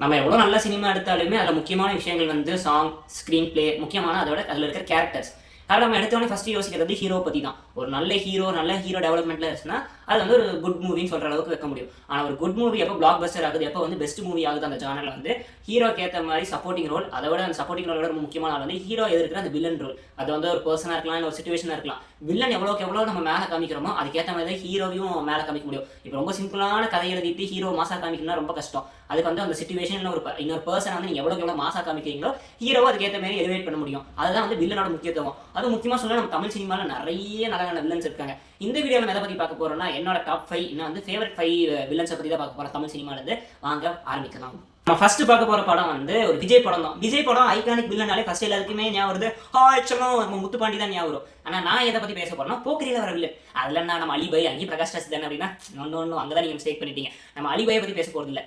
நம்ம எவ்வளோ நல்ல சினிமா எடுத்தாலுமே அதில் முக்கியமான விஷயங்கள் வந்து சாங், ஸ்க்ரீன் பிளே முக்கியமான, அதோட அதில் இருக்கிற கேரக்டர்ஸ். அதில் நம்ம எடுத்தோடனே ஃபஸ்ட்டு யோசிக்கிறது ஹீரோ பற்றி தான். ஒரு நல்ல ஹீரோ டெவலப்மெண்ட்டில் இருந்துச்சுன்னா அது வந்து ஒரு குட் மூவின்னு சொல்கிற அளவுக்கு வைக்க முடியும். ஆனால் ஒரு குட் மூவி எப்போ பிளாக் பஸ்டர் ஆகுது, எப்போ வந்து பெஸ்ட் மூவி ஆகுது அந்த ஜானரில் வந்து ஹீரோக்கு ஏற்ற மாதிரி சப்போர்ட்டிங் ரோல், அதோட அந்த சப்போர்ட்டிங் ரோலோட ரொம்ப முக்கியமான ஆள் வந்து ஹீரோ எதிர்க்கிற அந்த வில்லன் ரோல். அது வந்து ஒரு பர்சனாக இருக்கலாம், இல்லை ஒரு சுச்சுவேஷனாக இருக்கலாம். வில்லன் எவ்வளோக்கு எவ்வளோ நம்ம மேலே காமிக்கிறோமோ அதுக்கேற்ற மாதிரி தான் ஹீரோவையும் மேலே காமிக்க முடியும். இப்போ ரொம்ப சிம்பிளான கதை எழுதிட்டு ஹீரோ மாசா காமிக்கணும்னா ரொம்ப கஷ்டம். அதுக்கு வந்து அந்த சிச்சுவேஷன் இன்னொரு பர்சன் வந்து நீங்கள் எவ்வளோ மாசா காமிக்கிறீங்களோ ஹீரோவை அதுக்கேற்ற மாதிரி எலிவேட் பண்ண முடியும். அதுதான் வந்து வில்லனோட முக்கியத்துவம். அது முக்கியமாக சொல்ல நம்ம தமிழ் சினிமாவில் நிறைய நல்ல வில்லன்ஸ் இருக்காங்க. இந்த வீடியோவில் நம்ம எதை பற்றி பார்க்க போறோம்னா என்னோட டாப் 5 இன்னும் வந்து ஃபேவரட் 5 வில்லன்ஸை பற்றி தான் பார்க்க போகிறோம் தமிழ் சினிமாலேருந்து. வாங்க ஆரம்பிக்கலாம். நம்ம ஃபர்ஸ்ட் பார்க்க போற படம் வந்து ஒரு விஜய் படம் தான். விஜய் படம் ஐகானிக் வில்லனாலே ஃபர்ஸ்ட் எல்லாருக்குமே ஞாபகம் வருது, ஆச்சலம் நம்ம முத்துப்பாண்டி தான் ஞாபகம் வரும். ஆனால் நான் எதை பற்றி பேச போறேன்னா போக்கிரியில் வர வில்லன். அதில் என்ன நம்ம அலிபாய் அங்கேயும் பிரகாஷ் ராஜ் தானே அப்படின்னா ஒன்று அங்கே தான் நீங்கள் மிஸ்டேக் பண்ணிட்டீங்க. நம்ம அலிபாயை பற்றி பேச போகிறது இல்லை.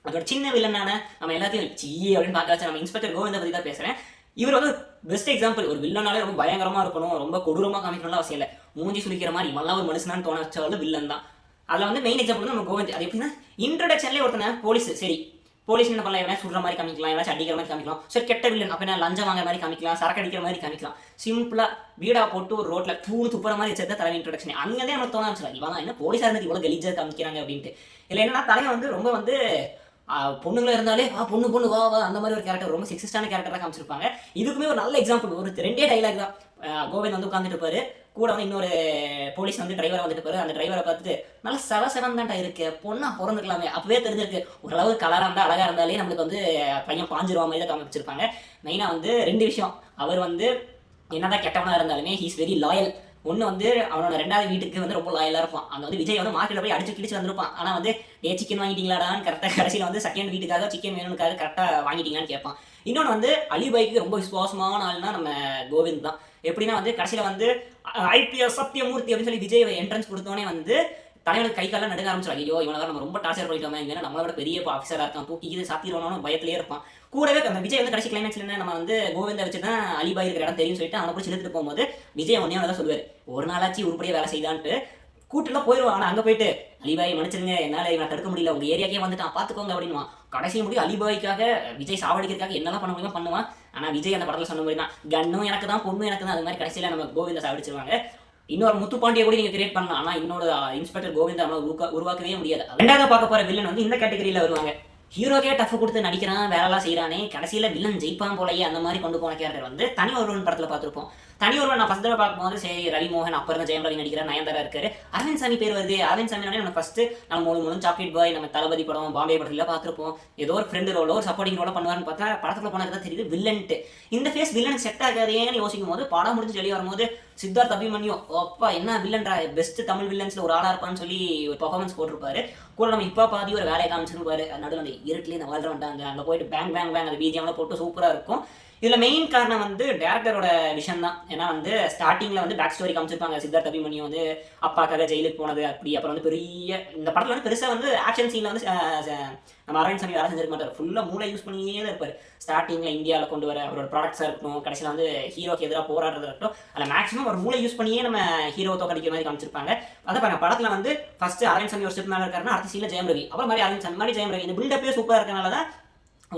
அதோட சின்ன வில்லனான நம்ம எல்லாத்தையும் அப்படின்னு பார்க்க நம்ம இன்ஸ்பெக்டர் கோவிந்த பற்றி தான் பேசுகிறேன். இவர் வந்து பெஸ்ட் எக்ஸாம்பிள். ஒரு வில்லனாலே ரொம்ப பயங்கரமாக இருக்கணும், ரொம்ப கொடூரமாக காமிக்கணும்லாம் அவசியம் இல்லை. மூஞ்சி சுளிக்கிற மாதிரி இவெல்லாம் ஒரு மனுஷனான்னு தோண வச்சாலும் வில்லன் தான். அதில் வந்து மெயின் எக்ஸாம்பிள் நம்ம கோவிந்த். அது எப்படின்னா இன்ட்ரோடக்ஷன்லேயே ஒருத்தனை போலீஸ், சரி போலீஸ் என்ன பண்ணலாம், எவனா சுடுற மாதிரி காமிக்கலாம், எவனா அடிக்கிற மாதிரி காமிக்கலாம். சரி கெட்ட வில்லன் அப்போ என்ன லஞ்சம் வாங்குற மாதிரி காமிக்கலாம், சரக்கு அடிக்கிற மாதிரி காமிக்கலாம். சிம்பிளாக வீடா போட்டு ஒரு ரோட்டில் துப்புற மாதிரி வச்சது தலைமை இன்ட்ரோடக்ஷன். அங்கே தான் எனக்கு தோண ஆரம்பிச்சிடலாம், இவன் என்ன போலீஸாக இருந்தது இவ்வளோ கலீஜாக காமிக்கிறாங்க அப்படின்ட்டு. இல்லை என்னன்னா தலைமை வந்து ரொம்ப வந்து பொண்ணுங்களா இருந்தாலே பொண்ணு வா அந்த மாதிரி ஒரு கேரக்டர், ரொம்ப செக்ஸிஸ்டான கேரக்டராக காமிச்சிருப்பாங்க. இதுக்குமே ஒரு நல்ல எக்ஸாம்பிள் ஒரு 2 டைலாக் தான். கோவிந்த் வந்து உட்காந்துட்டு இருப்பாரு, கூட வந்து இன்னொரு போலீஸ் வந்து டிரைவரை வந்துட்டு பாரு. அந்த டிரைவரை பார்த்துட்டு நல்லா செவன் தான்டா இருக்கு, பொண்ணா பிறந்துக்கலாமே, அப்பவே தெரிஞ்சிருக்கு. ஓரளவு கலராக இருந்தால் அழகாக இருந்தாலே நம்மளுக்கு வந்து பையன் பாஞ்சிருவா மாதிரி தான் காமிச்சிருப்பாங்க. மெயினாக வந்து 2 விஷயம். அவர் வந்து என்னதான் கெட்டவனாக இருந்தாலுமே ஹீஸ் வெரி லாயல். ஒன்று வந்து அவனோட 2வது வீட்டுக்கு வந்து ரொம்ப லாயலாக இருப்பான். அங்கே வந்து விஜய் வந்து மார்க்கெட்டில் போய் அடிச்சு வந்திருப்பான். ஆனால் வந்து சிக்கன் வாங்கிட்டீங்களாடான்னு கரெக்டாக கடைசியில் வந்து செகண்ட் வீட்டுக்காக சிக்கன் வேணும்னுக்காக கரெக்டாக வாங்கிட்டீங்களான்னு கேட்பான். இன்னொன்று வந்து அலிபாய்க்கு ரொம்ப விசுவாசமான ஆள்னா நம்ம கோவிந்த் தான். எப்படின்னா வந்து கடைசியில் வந்து ஐபிஎஸ் சத்தியமூர்த்தி அப்படின்னு சொல்லி விஜய் என்ட்ரன்ஸ் கொடுத்தோன்னே வந்து தலைவனுக்கு கை காலம் நடுங்க ஆரம்பிச்சிடும். ஐயோ இவனை நம்ம ரொம்ப டார்ச்சர் பண்ணிட்டோமே, இங்கே நம்மளோட பெரிய ஆஃபீஸராக இருக்கான், தூக்கி இது சாத்திடுவானு பயத்திலே இருப்பான். கூடவே அந்த விஜய் வந்து கடைசி கிளைமேக்ஸ்ல என்ன நம்ம வந்து கோவிந்தை வச்சு தான் அலிபாய் இருக்கிற இடம் தெரியும் சொல்லிட்டு அவனை போய் இழுத்துட்டு போகும்போது விஜய் ஒன்னே தான் சொல்லுவார், ஒரு நாளாச்சு உருப்படியாக வேலை செய்தான்ட்டு கூட்டுலாம் போயிடுவான். ஆனால் அங்கே போயிட்டு அலிபாய் மன்னிச்சிருங்க, என்னால் இவனை தடுக்க முடியல, உங்கள் ஏரியாக்கே வந்துட்டான் பார்த்துக்கோங்க அப்படின்வான். கடைசி முடியும் அலிபாய்க்காக விஜய் சாவடிக்கிறதுக்காக என்னெல்லாம் பண்ண முடியுமோ பண்ணுவான். ஆனால் விஜய் அந்த படத்தில் சொன்ன மாதிரி தான், கன்னும் எனக்கு தான் பொண்ணும் எனக்கு தான், அது மாதிரி கடைசியில் நம்ம கோவிந்தை சாவடிச்சிருவாங்க. இன்னொரு முத்துப்பாண்டியை கூட நீங்கள் கிரியேட் பண்ணலாம், ஆனால் இன்னொரு இன்ஸ்பெக்டர் கோவிந்தை நம்ம உருவாக்கவே முடியாது. 2வது பார்க்க போகிற வில்லன் வந்து இந்த கேட்டகரியில் வருவாங்க. ஹீரோக்கே டஃப் கொடுத்து நடிக்கிறான், வேலைலாம் செய்கிறானே, கடைசியில் வில்லன் ஜெயிப்பான் போலயே அந்த மாதிரி கொண்டு போன கேரக்டர் வந்து தனி ஒருவன் படத்தில் பார்த்துருப்போம். தனி ஒருவன் நான் ஃபஸ்ட் தடவை பார்க்கும்போது சரி ரவி மோகன், அப்போ இருந்த ஜெயம் ரவி நடிக்கிறார், நயன்தாரா இருக்காரு, அரவிந்த் சாமி பேர் வருது. அரவிந்த் சாமி நம்ம ஃபஸ்ட்டு நம்ம மூணு சாக்லேட் பாய், நம்ம தளபதி படம், பாம்பே படத்தில் பார்த்துருப்போம். ஏதோ ஒரு ஃப்ரெண்டு ரோலோ ஒரு சப்போர்ட்டிங் ரோலோ பண்ணுவார்னு பார்த்தா படத்தில் போனது தான் தெரியுது வில்லன்ட்டு. இந்த ஃபேஸ் வில்லனுக்கு செட் ஆகாதேன்னு யோசிக்கும் போது படம் முடிஞ்சு வெளியே வரும்போது சித்தார்த் அபிமன்யு அப்பா என்ன வில்லன்றா, பெஸ்ட் தமிழ் வில்லன்ஸில் ஒரு ஆளாக இருப்பான்னு சொல்லி ஒரு பர்ஃபார்மன்ஸ் போட்டிருப்பாரு. கூட நம்ம இப்போ பாதி ஒரு வேலையை காமிச்சிருப்பாரு. நடுவில் அந்த இருட்டிலே இந்த வாழ்ற வந்தாங்க, அங்கே போயிட்டு பேங் அந்த பிஜிஎம்லாம் போட்டு சூப்பராக இருக்கும். இதில் மெயின் காரணம் வந்து டேரக்டரோட விஷயம் தான். ஏன்னா வந்து ஸ்டார்டிங்கில் வந்து பேக் ஸ்டோரி காமிச்சிருப்பாங்க. சித்தார்த் அபிமன்யு வந்து அப்பாக்காக ஜெயிலுக்கு போனது அப்படி. அப்புறம் வந்து பெரிய இந்த படத்தில் வந்து பெருசாக வந்து ஆக்ஷன் சீனில் வந்து நம்ம அரவிந்த் சாமி வேலை செஞ்சிருக்க மாட்டார். ஃபுல்லாக மூளை யூஸ் பண்ணியே தான் இருப்பார். ஸ்டார்டிங்கில் இந்தியாவில் கொண்டு வர அவரோட ப்ராடக்ட்ஸாக இருக்கட்டும், கடைசியில் வந்து ஹீரோக்கு எதிராக போராடுறதா இருக்கட்டும், அதில் மேக்ஸிமம் ஒரு மூளை யூஸ் பண்ணியே நம்ம ஹீரோ தோக்கடிக்கிற மாதிரி காமிச்சிருப்பாங்க. அதை பாருங்க படத்தில் வந்து ஃபர்ஸ்ட் அரவிந்த் சாமி ஒரு ஸ்டெப் மேலே இருக்காருன்னா அடுத்த சீனில் ஜெயம் ரவி, அப்புறம் மாதிரி அரவிந்த் சாமி மாதிரி ஜெயம் ரவி. இந்த பில்டப்பே சூப்பராக இருக்கனால தான்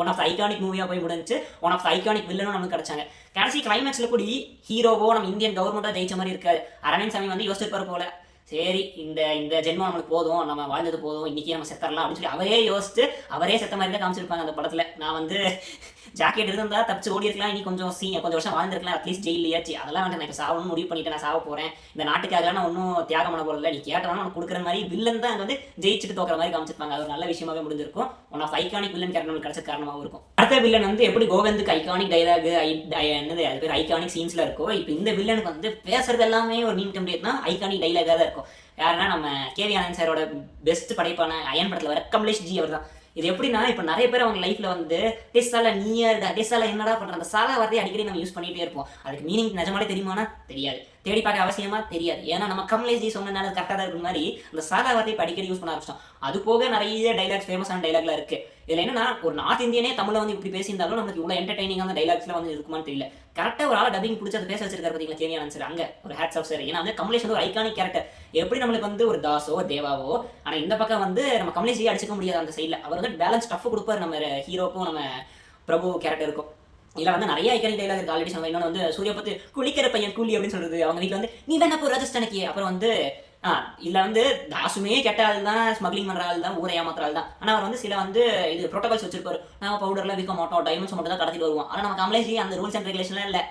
ஒன் ஆஃப் ஐகானிக் மூவியாக போய் முடிஞ்சு ஒன் ஆஃப் ஐகானிக் வில்லனும் நமக்கு கிடைச்சாங்க. கடைசி கிளைமேக்ஸில் கூட ஹீரோவோ நம்ம இந்தியன் கவர்மெண்ட்டாக ஜெயிச்ச மாதிரி இருக்காது. அரவிந்த் சாமி வந்து யோசிச்சிருப்பாரு போல, சரி இந்த ஜென்மம் நம்மளுக்கு போதும், நம்ம வாழ்ந்தது போதும், இன்னைக்கு நம்ம செத்தரலாம் அப்படின்னு சொல்லி அவரே யோசிச்சு அவரே செத்த மாதிரி தான் காமிச்சிருப்பாங்க அந்த படத்தில். நான் வந்து ஜாக்கெட் இருந்தா தப்பிச்சு ஓடி இருக்கலாம், இனி கொஞ்சம் வருஷம் வாழ்ந்துருக்கலாம், அட்லீஸ்ட் ஜெயிலியாச்சு. அதெல்லாம் வந்து நான் இப்போ சாவணும்னு முடிவு பண்ணிட்டு நான் சாவ போகிறேன், இந்த நாட்டுக்காக நான் ஒன்றும் தியாகம் பண்ண போகிறதில்ல, நீ கேட்டவனா நான் கொடுக்குற மாதிரி வில்லன் தான் வந்து ஜெயிச்சுட்டு தோக்கிற மாதிரி காமிச்சிருப்பாங்க. அது ஒரு நல்ல விஷயமாவே முடிஞ்சிருக்கும். One of iconic villain character கிடைச்ச காரணமாகவும் இருக்கும். அடுத்த வில்லன் வந்து எப்படி கோவிந்துக்கு ஐகானிக் டைலாக் என்னது அது பேர் ஐகானிக் சீன்ஸ்ல இருக்கும். இப்போ இந்த வில்லனுக்கு வந்து பேசுறது எல்லாமே ஒரு மீன் டெம்ப்ளேட்னா ஐகானிக் டைலாகாக தான் இருக்கும். யாருன்னா நம்ம கேவி ஆனந்த் சாரோட பெஸ்ட் படைப்பான அயன் படத்தில் வர கமலேஷ் ஜி அவர் தான். இது எப்படின்னா இப்போ நிறைய பேர் அவங்க லைஃப்ல வந்து டெஸ்ஸால நீயடா டெஸ்ஸால என்னடா பண்ற அந்த சாலா வார்த்தையை அடிக்கடி நம்ம யூஸ் பண்ணிட்டே இருப்போம். அதுக்கு மீனிங் நிஜமாலே தெரியுமானா தெரியாது, தேடி பார்க்க அவசியமா தெரியாது. ஏன்னா நம்ம கமலேஷ் ஜி சொன்னனால கரெக்டாக தான் இருக்கிற மாதிரி அந்த சாலா வார்த்தையை அடிக்கடி யூஸ் பண்ண ஆரம்பிச்சோம். அது போக நிறைய டைலாக்ஸ் ஃபேமஸான டைலாக்லாம் இருக்கு. இதில் என்னன்னா ஒரு நார்த் இந்தியனே தமிழில் வந்து இப்படி பேசியிருந்தாலும் நமக்கு இவ்வளோ என்டர்டைனிங்கான டைலாக்ஸ்லாம் வந்து இருக்குமான்னு தெரியல. கரெக்டாக ஒரு ஆள் டப்பிங் பிடிச்சி அதை பேச வச்சிருக்காரு பார்த்தீங்களா கேவி ஆனந்த் சார். அங்கே ஒரு ஹேட்ஸ் ஆஃப் சார். ஏன்னா வந்து கமலேஷ் வந்து ஒரு ஐகானிக் கேரக்டர். எப்படி நம்மளுக்கு வந்து ஒரு தாஸோ தேவாவோ, ஆனால் இந்த பக்கம் வந்து நம்ம கமலேஷையே அடிச்சுக்க முடியாது அந்த சைடில். அவர் வந்து பேலன்ஸ் டஃப் கொடுப்பார் நம்ம ஹீரோக்கும் நம்ம பிரபு கேரக்டருக்கும். இதில் வந்து நிறைய ஐகானிக் டைலாக் இருக்கு. ஆல்ரெடி சொன்ன இன்னொன்று வந்து சூர்யா பத்து குளிக்கிற பையன் கூலி அப்படின்னு சொல்றது. அவங்க வீட்டில் வந்து நீ வேணா போ ராஜஸ்தானுக்கு. அப்புறம் வந்து இதில் வந்து தாசுமே கெட்ட ஆள் தான், ஸ்மக்லிங் பண்ணுற ஆள் தான், ஊரை ஏமாத்துற ஆள் தான். ஆனால் அவர் வந்து சில வந்து இது ப்ரோட்டோகால்ஸ் வச்சிருப்பாரு. நம்ம பவுடர்லாம் விற்க மாட்டோம், டைமண்ட்ஸ் மட்டும் தான் கடத்திட்டு வருவோம். ஆனால் நம்ம கமலேஷ் அந்த ரூல்ஸ் அண்ட் ரெகுலேஷன்லாம் இல்லை.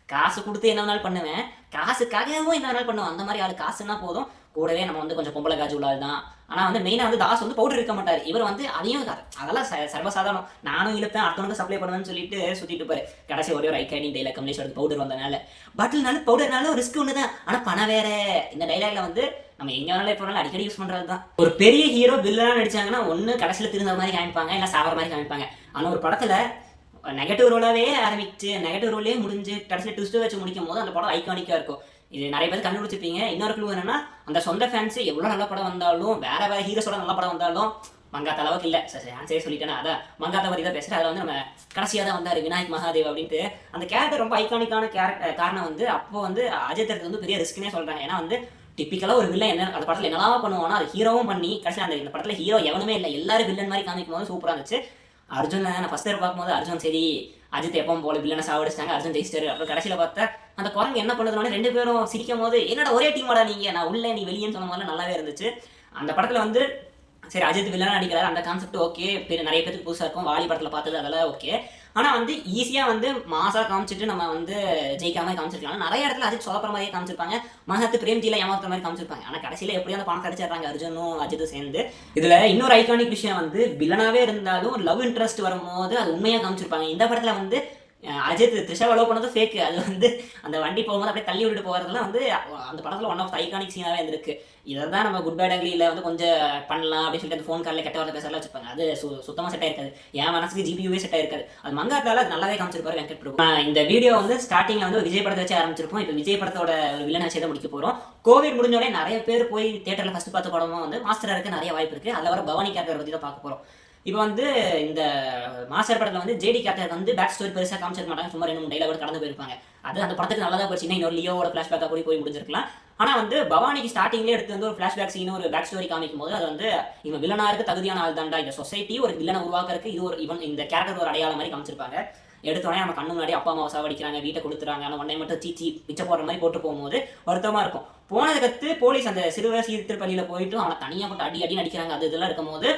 காசு கொடுத்து என்ன வேணாலும் பண்ணுவேன், காசுக்காகவும் என்ன வேணாலும் பண்ணுவேன். அந்த மாதிரி ஆள் காசுன்னா போதும். கூடவே நம்ம வந்து கொஞ்சம் பொம்பளை காஜு உள்ளாள் தான். ஆனால் வந்து மெயினாக வந்து தாஸ் வந்து பவுடர் இருக்க மாட்டார். இவர் வந்து அதையும் அதெல்லாம் சர்வசாதாரணம். நானும் இழுப்பேன், அடுத்தவனுக்கு சப்ளை பண்ணுவேன்னு சொல்லிட்டு சுற்றிட்டு இருப்பாரு. கடைசி ஒரே ஒரு ஐகானிக் டைலாக் கமலேஷ் பவுடர் வந்தனால. பட்டில்னாலும் பவுடர்னாலும் ரிஸ்க் ஒன்று தான், ஆனால் பணம் வேற. இந்த டைலாக்ல வந்து நம்ம எங்க வேணாலும் எப்போ வேணாலும் அடிக்கடி யூஸ் பண்றது தான். ஒரு பெரிய ஹீரோ வில்லனா நடிச்சாங்கன்னா ஒன்று கடைசியில் திருந்த மாதிரி காமிப்பாங்க, இல்லை சாவர மாதிரி காமிப்பாங்க. ஆனால் ஒரு படத்தில் நெகட்டிவ் ரோலாவே ஆரம்பிச்சு நெகட்டிவ் ரோலே முடிஞ்சு கடைசியில் ட்விஸ்ட் வச்சு முடிக்கும் போது அந்த படம் ஐகானிக்காக இருக்கும். இது நிறைய பேர் கண்டுபிடிச்சிருப்பீங்க. இன்னொரு க்ளூ என்னன்னா, அந்த சொந்த ஃபேன்ஸ் எவ்வளோ நல்ல படம் வந்தாலும், வேற ஹீரோஸோட நல்ல படம் வந்தாலும், மங்காத்த அளவுக்கு இல்லை. சான்ஸே சொல்லிட்டேன்னா அதான் மங்காத்த பற்றி தான் பேசுகிறேன். அதில் வந்து நம்ம கடைசியாக தான் வந்தார் விநாயக் மகாதேவ் அப்படின்ட்டு. அந்த கேரக்டர் ரொம்ப ஐகானிக்கான காரணம் வந்து அப்போ வந்து அஜய் தத் வந்து பெரிய ரிஸ்க்னே சொல்கிறாங்க. ஏன்னா வந்து டிப்பிக்கலாக ஒரு வில்லன் என்ன அந்த படத்தில் என்னெல்லாம் பண்ணுவானா அது ஹீரோவும் பண்ணி கடைசியில் அந்த இந்த படத்தில் ஹீரோ எவனுமே இல்லை, எல்லாரும் வில்லன் மாதிரி காமிக்கும் போது சூப்பராக இருந்துச்சு. அர்ஜுன் நான் ஃபர்ஸ்ட் இயர் பார்க்கும்போது அர்ஜுன் சரி அஜித் எப்பவும் போல வில்லனை சாவடிச்சிட்டாங்க, அர்ஜுன் ஜெயிச்சிட்டாரு. அப்புறம் கடைசியில் பார்த்தா அந்த குரங்கு என்ன பண்ணுறதுனால ரெண்டு பேரும் சிரிக்கும் போது என்னோட ஒரே டீமோட நீங்கள் நான் உள்ள நீ வெளியேன்னு சொன்ன மாதிரி நல்லாவே இருந்துச்சு. அந்த படத்தில் வந்து சரி அஜித் வில்லனா நடிக்கிறாரு, அந்த கான்செப்ட் ஓகே, நிறைய பேருக்கு புதுசாக இருக்கும். வாலி படத்தில் பார்த்தது அதெல்லாம் ஓகே. ஆனால் வந்து ஈஸியாக வந்து மாசாக காமிச்சிட்டு நம்ம வந்து ஜெயிக்காம காமிச்சிருக்கலாம். நிறைய இடத்துல அஜித் சொலப்புற மாதிரியே காமிச்சிருப்பாங்க, மகத்து பிரேம்ஜியில் ஏமாத்துற மாதிரி காமிச்சிருப்பாங்க. ஆனால் கடைசியில் எப்படியும் அந்த பணம் கிடைச்சிடுறாங்க அர்ஜுனும் அஜித்தும் சேர்ந்து. இதில் இன்னொரு ஐகானிக் விஷயம் வந்து வில்லனாவே இருந்தாலும் லவ் இன்ட்ரெஸ்ட் வரும்போது அது உண்மையாக காமிச்சிருப்பாங்க. இந்த படத்தில் வந்து அஜித் த்ரிஷாவை லவ் பண்ணதும் ஃபேக்கு. அது வந்து அந்த வண்டி போகும்போது அப்படியே தள்ளி விட்டுட்டு போகிறதுலாம் வந்து அந்த படத்தில் ஒன் ஆஃப் ஐகானிக் சீனாகவே இருந்திருக்கு. இதை தான் நம்ம குட் பேட் அங்கிலியில் வந்து கொஞ்சம் பண்ணலாம் அப்படின்னு சொல்லிட்டு அந்த ஃபோன் காலில் கெட்ட வார்த்தை பேசலாம் வச்சுருப்பாங்க. அது சுத்தமாக செட் ஆயிருக்காது. என் மனசுக்கு ஜிபியூவே செட் ஆயிருக்காது. அது மங்காத்தால் அது நல்லாவே காமிச்சிருப்பாரு வெங்கட் பிரபு. இந்த வீடியோ வந்து ஸ்டார்டிங்கில் வந்து விஜய் படத்தை வச்சு ஆரம்பிச்சிருப்போம். இப்போ விஜய் படத்தோட ஒரு வில்லனை வச்சு தான் முடிக்க போகிறோம். கோவிட் முடிஞ்சோடனே நிறைய பேர் போய் தேட்டரில் ஃபஸ்ட்டு பார்த்த படமும் வந்து மாஸ்டராக இருக்க நிறைய வாய்ப்பு இருக்குது. அதில் வர பவானி கேரக்டரை பற்றி தான் பார்க்க போகிறோம். இப்போ வந்து இந்த மாஸ்டர் படத்தில் வந்து ஜேடி கேரக்டர் வந்து பேக் ஸ்டோரி பெருசாக காமிச்சிருக்க மாட்டாங்க, சும்மா 2-3 டைலாக் கடந்து போயிருப்பாங்க. அது அந்த படத்துக்கு நல்லதாக போச்சு. இன்னொரு லியோவோட ஃப்ளாஷ்பேக்காக கூட போய் முடிஞ்சிருக்கலாம். ஆனால் வந்து பவானிக்கு ஸ்டார்டிங்லேயே எடுத்து வந்து ஒரு ஃப்ளாஷ்பேக் சீன் ஒரு பேக் ஸ்டோரி காமிக்கும் போது அது வந்து இவன் வில்லனாக இருக்க தகுதியான ஆள் தாண்டா, இந்த சொசைட்டி ஒரு வில்லனை உருவாக்குறதுக்கு இது ஒரு இவன் இந்த கேரக்டர் ஒரு அடையாளம் மாதிரி காமிச்சிருப்பாங்க. எடுத்தோடனே நம்ம கண்ணு முன்னாடி அப்பா அம்மாவை சாவடிக்கிறாங்க, வீட்டை கொடுத்துறாங்க, ஆனால் உடனே மட்டும் சீச்சி பிச்சை போடுற மாதிரி போட்டு போகும்போது வருத்தமாக இருக்கும். போனதுக்கு அடுத்து போலீஸ் அந்த சிறுவர் சீர்திருப்பள்ளியில் போயிட்டு அவனை தனியாக போட்டு அடி நடிக்கிறாங்க. அது இதெல்லாம் இருக்கும் போது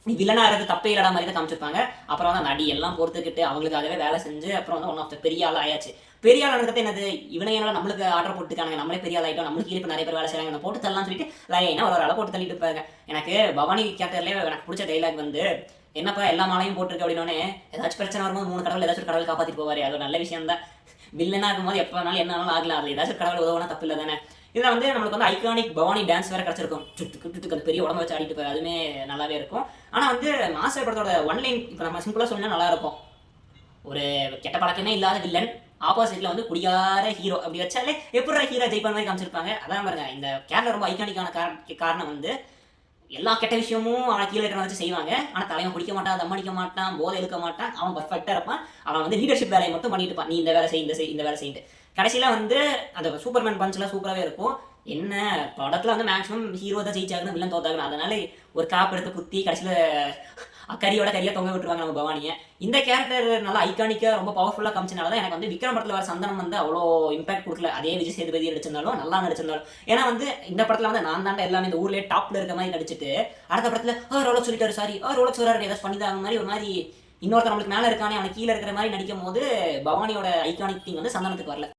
வில்லனா இருந்து தப்பே இல்லடா மாதிரி தான் காமிச்சிருப்பாங்க. அப்புறம் வந்து அந்த அடி எல்லாம் பொறுத்துக்கிட்டு அவங்களுக்காகவே வேலை செஞ்சு அப்புறம் வந்து ஒன் ஆஃப் த பெரிய ஆள் ஆயாச்சு. பெரிய ஆள் நடக்கிறது என்னது, இவனையெல்லாம் நம்மளுக்கு ஆர்டர் போட்டுக்காங்க, நம்மளே பெரிய ஆள் ஆகிட்டோம், நம்மளுக்கு இப்போ நிறைய பேர் வேலை செய்யறாங்க, போட்டு தரலாம்னு சொல்லிட்டு லைனா ஒரு ஆளை போட்டு தள்ளிட்டு இருப்பாங்க. எனக்கு பவானி கேரக்டர்லேயே எனக்கு பிடிச்ச டைலாக் வந்து என்னப்பா எல்லா மாலையும் போட்டிருக்கு அப்படின்னோடனே ஏதாச்சும் பிரச்சனை வரும்போது 3 கடவுள் ஏதாச்சும் ஒரு கடவுள் காப்பாற்றிட்டு போவார். அது ஒரு நல்ல விஷயம் தான். வில்லனா இருக்கும்போது எப்போ வேணாலும் என்ன வேணாலும் ஆகலாம், அதில் ஏதாச்சும் கடவுள் உதவுனா தப்பு இல்லை தானே. இதில் வந்து நம்மளுக்கு வந்து ஐகானிக் பவானி டான்ஸ் வேறு கிடச்சிருக்கும். சுட்டுக்கு அந்த பெரிய உடம்பு வச்சு ஆடிட்டு போய் அதுவுமே நல்லாவே இருக்கும். ஆனால் வந்து மாஸ்டர் படத்தோட ஒன்லைன் இப்போ நம்ம சிம்பிளாக சொன்னால் நல்லா இருக்கும். ஒரு கெட்ட பழக்கமே இல்லாத வில்லன் ஆப்போசிட்ல வந்து குடியார ஹீரோ அப்படி வச்சாலே எப்படி ஹீரோ ஜெயிப்பான மாதிரி காமிச்சிருப்பாங்க. அதான் பாருங்க இந்த கேரளா ரொம்ப ஐகானிக்கான காரணம் வந்து எல்லா கெட்ட விஷயமும் அவனை கீழே இருக்கிற வச்சு செய்வாங்க. ஆனால் தலைவன் குடிக்க மாட்டான், தம் அடிக்க மாட்டான், போதை எடுக்க மாட்டான், அவன் பர்ஃபெக்டாக இருப்பான். அவன் வந்து லீடர்ஷிப் வேலையை மட்டும் பண்ணிட்டு இருப்பான். நீ இந்த வேலை செய் இந்த வேலை செய்யிட்டு கடைசியில் வந்து அந்த சூப்பர்மேன் பஞ்ச்லாம் சூப்பராகவே இருக்கும். என்ன படத்தில் வந்து மேக்ஸிமம் ஹீரோ தான் ஜெயிச்சாகணும், வில்லன் தோத்தாகணும். அதனால ஒரு காப்பு எடுத்து குத்தி கடைசியில் கரியாக தொங்க விட்டுருவாங்க நம்ம பவானியை. இந்த கேரக்டர் நல்லா ஐகானிக்காக ரொம்ப பவர்ஃபுல்லாக காமிச்சனால தான் எனக்கு வந்து விக்ரம் படத்தில் வர சந்தனம் வந்து அவ்வளோ இம்பாக்ட் கொடுக்கல. அதே விஜய் சேதுபதி நடிச்சிருந்தாலும் நல்லா நடிச்சிருந்தாலும். ஏன்னா வந்து இந்த படத்தில் வந்து நான் தாண்டா எல்லாமே இந்த ஊர்லேயே டாப்பில் இருக்க மாதிரி நடிச்சிட்டு அடுத்த படத்தில் ரோலக்ஸ் சொல்லிட்டாரு, சாரி ரோலக்ஸ் வராரு ஏதாச்சும் பண்ணிதான் மாதிரி ஒரு மாதிரி இன்னொருத்தர் நம்மளுக்கு மேலே இருக்கானே அவனுக்கு கீழே இருக்கிற மாதிரி நடிக்கும் போது பவானியோட ஐகானிக் திங் வந்து சந்தனத்துக்கு வரல.